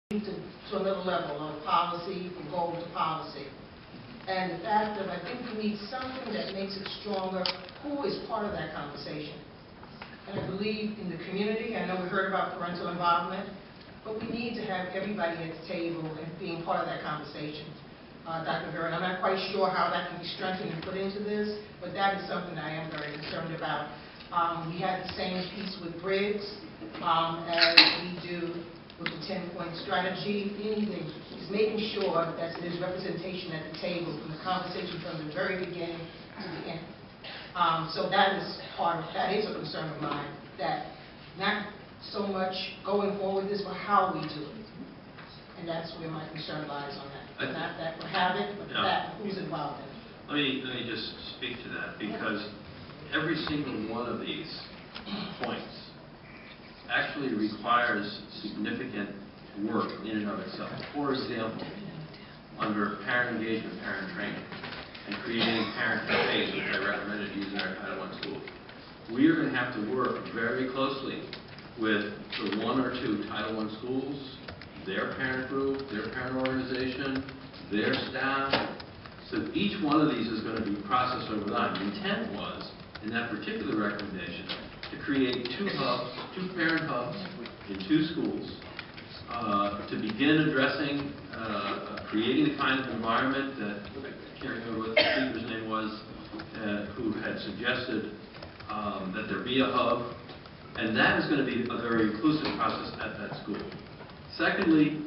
to another level of policy, from goal to policy. And the fact that I think we need something that makes it stronger, who is part of that conversation. And I believe in the community. I know we heard about parental involvement, but we need to have everybody at the table and being part of that conversation. Dr. Vera, I'm not quite sure how that can be strengthened and put into this, but that is something I am very concerned about. We had the same piece with Briggs as we do with the 10-point strategy. Anything is making sure that there's representation at the table from the conversation from the very beginning to the end. So that is a concern of mine, that not so much going forward with this, but how we do it. And that's where my concern lies on that. Not that we'll have it, but that who's involved in it. Let me just speak to that, because every single one of these points actually requires significant work in and of itself. For example, under parent engagement, parent training, and creating parent cafes, which I recommended using our Title I schools, we are going to have to work very closely with the 1 or 2 Title I schools, their parent group, their parent organization, their staff. So each one of these is going to be processed over time. The intent was, in that particular recommendation, to create 2 hubs, 2 parent hubs in 2 schools, to begin addressing, creating the kind of environment that, I can't remember what the speaker's name was, who had suggested that there be a hub, and that is going to be a very inclusive process at that school. Secondly,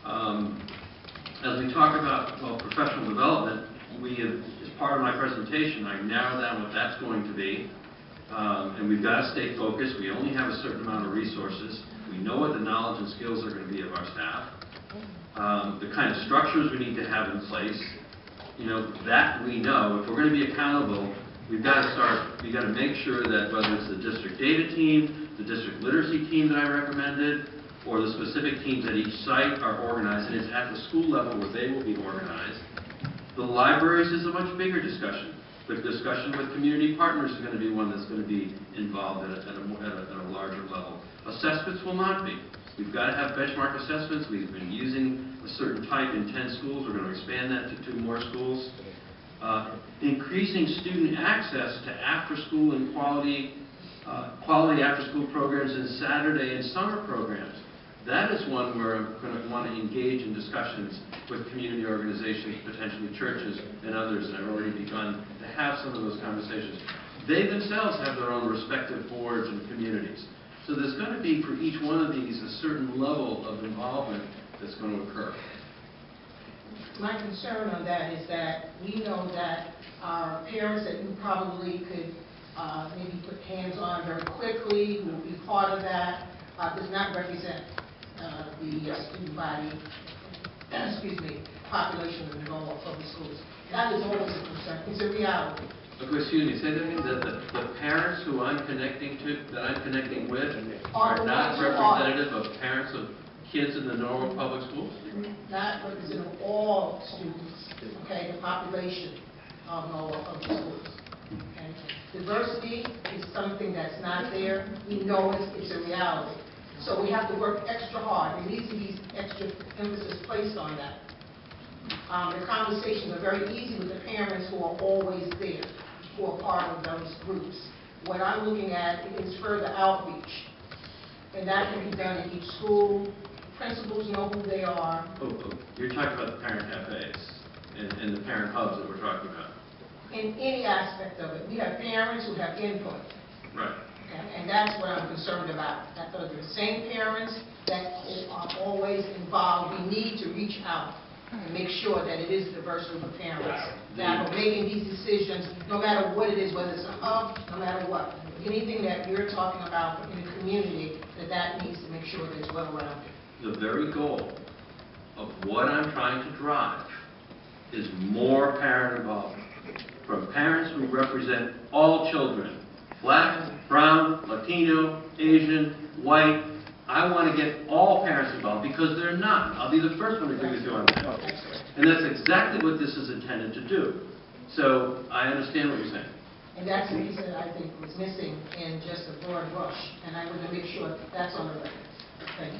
as we talk about professional development, we have, as part of my presentation, I narrowed down what that's going to be. And we've got to stay focused. We only have a certain amount of resources. We know what the knowledge and skills are going to be of our staff. The kind of structures we need to have in place, that we know. If we're going to be accountable, we've got to make sure that whether it's the district data team, the district literacy team that I recommended, or the specific teams at each site are organized, and it's at the school level where they will be organized. The libraries is a much bigger discussion. The discussion with community partners is going to be one that's going to be involved at a larger level. Assessments will not be. We've got to have benchmark assessments. We've been using a certain type in 10 schools. We're going to expand that to 2 more schools. Increasing student access to after-school and quality after-school programs and Saturday and summer programs. That is one where I'm going to want to engage in discussions with community organizations, potentially churches and others, and I've already begun to have some of those conversations. They themselves have their own respective boards and communities. So there's going to be, for each one of these, a certain level of involvement that's going to occur. My concern on that is that we know that our parents that you probably could maybe put hands on very quickly, who will be part of that, does not represent the student body, population of the Norwalk public schools. That is always a concern. It's a reality. Okay, excuse me, say that again. The parents who I'm connecting to, that I'm connecting with, are not representative of parents of kids in the Norwalk public schools? Not representative of all students, okay, the population of Norwalk public schools. Okay. Diversity is something that's not there. We know it's a reality. So we have to work extra hard. There needs to be extra emphasis placed on that. The conversations are very easy with the parents who are always there, who are part of those groups. What I'm looking at is further outreach. And that can be done in each school. Principals know who they are. You're talking about the parent cafes and the parent hubs that we're talking about. In any aspect of it. We have parents who have input. Right. Okay? And that's what I'm concerned about. That they're the same parents that are always involved. We need to reach out and make sure that it is a diverse group of parents that are making these decisions, no matter what it is, whether it's a hub, no matter what. Anything that you're talking about in the community, that needs to make sure that it's well-rounded. The very goal of what I'm trying to drive is more parent involvement from parents who represent all children, Black, brown, Latino, Asian, white. I want to get all parents involved because they're not. I'll be the first one to agree with you on that. And that's exactly what this is intended to do. So I understand what you're saying. And that's the piece that I think was missing in just a broad brush. And I want to make sure that's on the record. Thank you.